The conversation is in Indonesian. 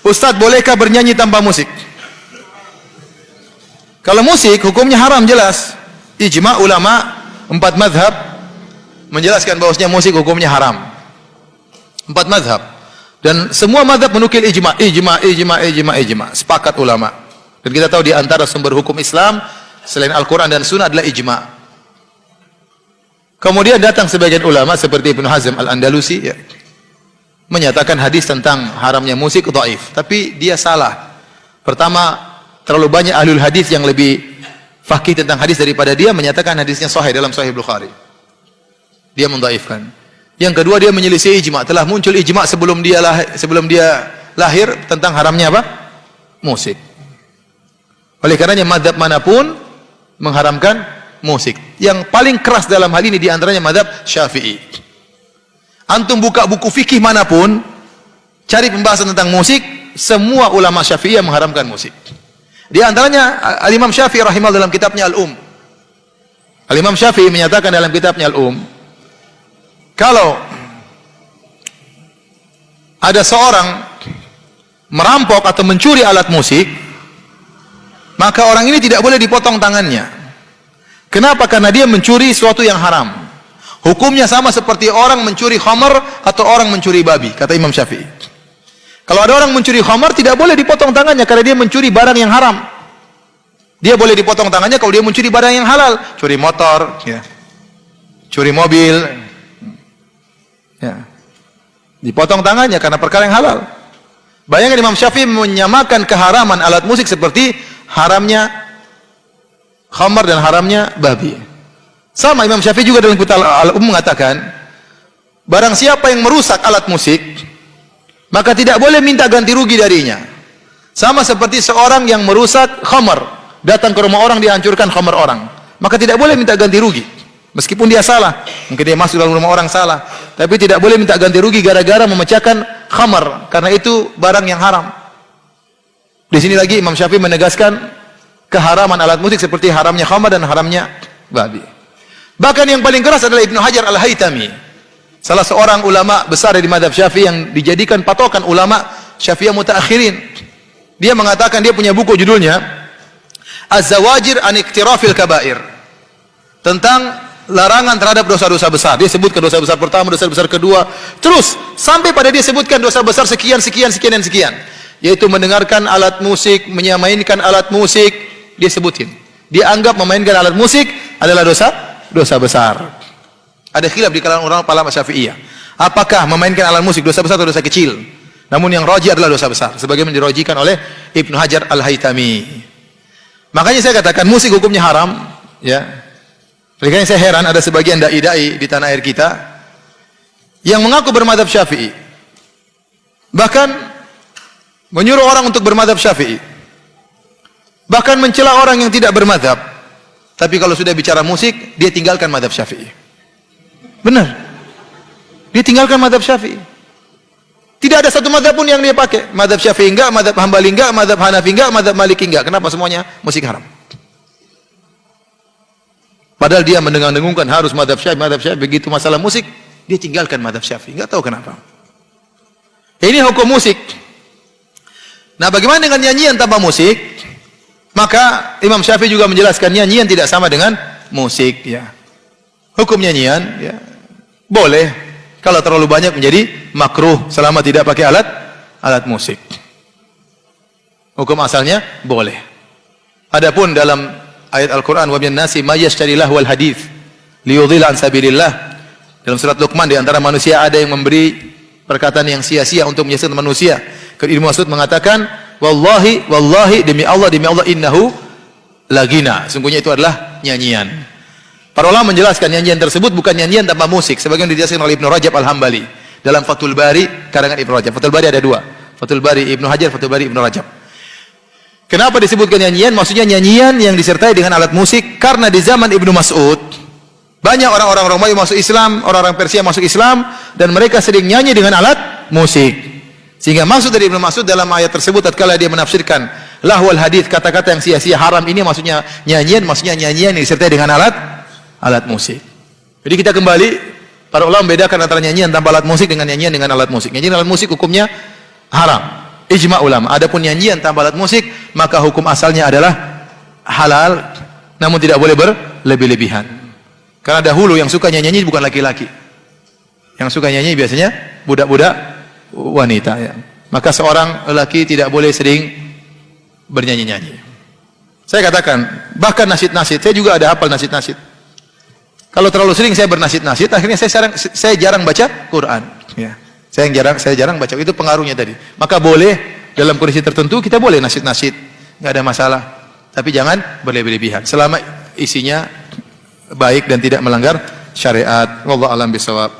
Ustadz, bolehkah bernyanyi tanpa musik? Kalau musik hukumnya haram jelas. Ijma ulama 4 mazhab menjelaskan bahwasanya musik hukumnya haram. 4 mazhab. Dan semua mazhab menukil ijma. Sepakat ulama. Dan kita tahu di antara sumber hukum Islam selain Al-Quran dan Sunnah adalah ijma. Kemudian datang sebagian ulama seperti Ibnu Hazm Al-Andalusi ya, menyatakan hadis tentang haramnya musik dhaif, tapi dia salah. Pertama, terlalu banyak ahlul hadis yang lebih faqih tentang hadis daripada dia menyatakan hadisnya sahih dalam Sahih Bukhari. Dia mendhaifkan. Yang kedua, dia menyelisih ijma. Telah muncul ijma sebelum dia lahir tentang haramnya apa? Musik. Oleh karenanya mazhab manapun mengharamkan musik. Yang paling keras dalam hal ini diantaranya mazhab Syafi'i. Antum buka buku fikih manapun, cari pembahasan tentang musik, semua ulama Syafi'i yang mengharamkan musik. Di antaranya Al-Imam Syafi'i rahimahullah dalam kitabnya Al-Imam Syafi'i menyatakan dalam kitabnya kalau ada seorang merampok atau mencuri alat musik, maka orang ini tidak boleh dipotong tangannya. Kenapa? Karena dia mencuri sesuatu yang haram. Hukumnya sama seperti orang mencuri khamar atau orang mencuri babi, kata Imam Syafi'i. Kalau ada orang mencuri khamar, tidak boleh dipotong tangannya karena dia mencuri barang yang haram. Dia boleh dipotong tangannya kalau dia mencuri barang yang halal, curi motor, ya, curi mobil, ya, dipotong tangannya karena perkara yang halal. Bayangkan Imam Syafi'i menyamakan keharaman alat musik seperti haramnya khamar dan haramnya babi. Sama Imam Syafi'i juga dalam kitab Al-Um mengatakan, barang siapa yang merusak alat musik, maka tidak boleh minta ganti rugi darinya. Sama seperti seorang yang merusak khamar, datang ke rumah orang dihancurkan khamar orang, maka tidak boleh minta ganti rugi. Meskipun dia salah, mungkin dia masuk dalam rumah orang salah, tapi tidak boleh minta ganti rugi gara-gara memecahkan khamar, karena itu barang yang haram. Di sini lagi Imam Syafi'i menegaskan keharaman alat musik seperti haramnya khamar dan haramnya babi. Bahkan yang paling keras adalah Ibnu Hajar Al-Haytami, salah seorang ulama besar dari mazhab Syafi'i yang dijadikan patokan ulama Syafi'iyah mutaakhirin. Dia mengatakan, dia punya buku judulnya Az-Zawajir an Iktirafil Kabair, tentang larangan terhadap dosa-dosa besar. Dia sebutkan dosa besar pertama, dosa besar kedua, terus sampai pada dia sebutkan dosa besar sekian, yaitu mendengarkan alat musik, menyamainkan alat musik. Dia sebutin, dia anggap memainkan alat musik adalah dosa besar. Ada khilaf di kalangan orang ulama Syafi'iyah, apakah memainkan alat musik dosa besar atau dosa kecil. Namun yang rajih adalah dosa besar, sebagaimana dirajihkan oleh Ibnu Hajar Al-Haytami. Makanya saya katakan musik hukumnya haram, ya. Makanya saya heran ada sebagian dai-dai di tanah air kita yang mengaku bermadzhab Syafi'i, bahkan menyuruh orang untuk bermadzhab Syafi'i, bahkan mencela orang yang tidak bermadzhab. Tapi kalau sudah bicara musik, dia tinggalkan madzhab Syafi'i. Benar, dia tinggalkan madzhab Syafi'i. Tidak ada satu madzhab pun yang dia pakai. Madzhab Syafi'i enggak, madzhab Hambali enggak, madzhab Hanafi enggak, madzhab Maliki enggak. Kenapa? Semuanya musik haram. Padahal dia mendengung-dengungkan harus madzhab Syafi'i. Begitu masalah musik, dia tinggalkan madzhab Syafi'i. Enggak tahu kenapa. Ini hukum musik. Nah, bagaimana dengan nyanyian tanpa musik? Maka Imam Syafi'i juga menjelaskan nyanyian tidak sama dengan musik, ya. Hukum nyanyian, ya, boleh kalau terlalu banyak menjadi makruh selama tidak pakai alat musik. Hukum asalnya boleh. Adapun dalam ayat Al-Qur'an, wa minan nasi may yashtari lahwal hadits liyudhilla an sabilillah, dalam surat Luqman, di antara manusia ada yang memberi perkataan yang sia-sia untuk menyesatkan manusia. Ibnu Mas'ud mengatakan, wallahi demi Allah innahu lagina, sungguhnya itu adalah nyanyian. Para ulama menjelaskan nyanyian tersebut bukan nyanyian tanpa musik, sebagaimana dijelaskan oleh Ibnu Rajab Al-Hambali dalam Fathul Bari karangan Ibnu Rajab. Fathul Bari ada dua, Fathul Bari Ibnu Hajar, Fathul Bari Ibnu Rajab. Kenapa disebutkan nyanyian? Maksudnya nyanyian yang disertai dengan alat musik, karena di zaman Ibnu Mas'ud banyak orang-orang Romawi masuk Islam, orang-orang Persia masuk Islam, dan mereka sering nyanyi dengan alat musik. Sehingga maksud dari Ibnu Mas'ud dalam ayat tersebut tatkala dia menafsirkan lahwal hadits, kata-kata yang sia-sia haram, ini maksudnya nyanyian yang disertai dengan alat musik. Jadi kita kembali, para ulama membedakan antara nyanyian tanpa alat musik dengan nyanyian dengan alat musik. Nyanyian alat musik hukumnya haram. ijma ulama. Adapun nyanyian tanpa alat musik, maka hukum asalnya adalah halal, namun tidak boleh berlebih-lebihan. Karena dahulu yang suka nyanyi bukan laki-laki. Yang suka nyanyi biasanya budak-budak wanita, ya. Maka seorang lelaki tidak boleh sering bernyanyi-nyanyi. Saya katakan, bahkan nasyid-nasyid, saya juga ada hafal nasyid-nasyid. Kalau terlalu sering saya bernasyid-nasyid, akhirnya saya jarang baca Quran. Ya. Saya jarang baca. Itu pengaruhnya tadi. Maka boleh dalam kondisi tertentu kita boleh nasyid-nasyid, nggak ada masalah. Tapi jangan berlebih-lebihan. Selama isinya baik dan tidak melanggar syariat. Wallahu a'lam bishawab.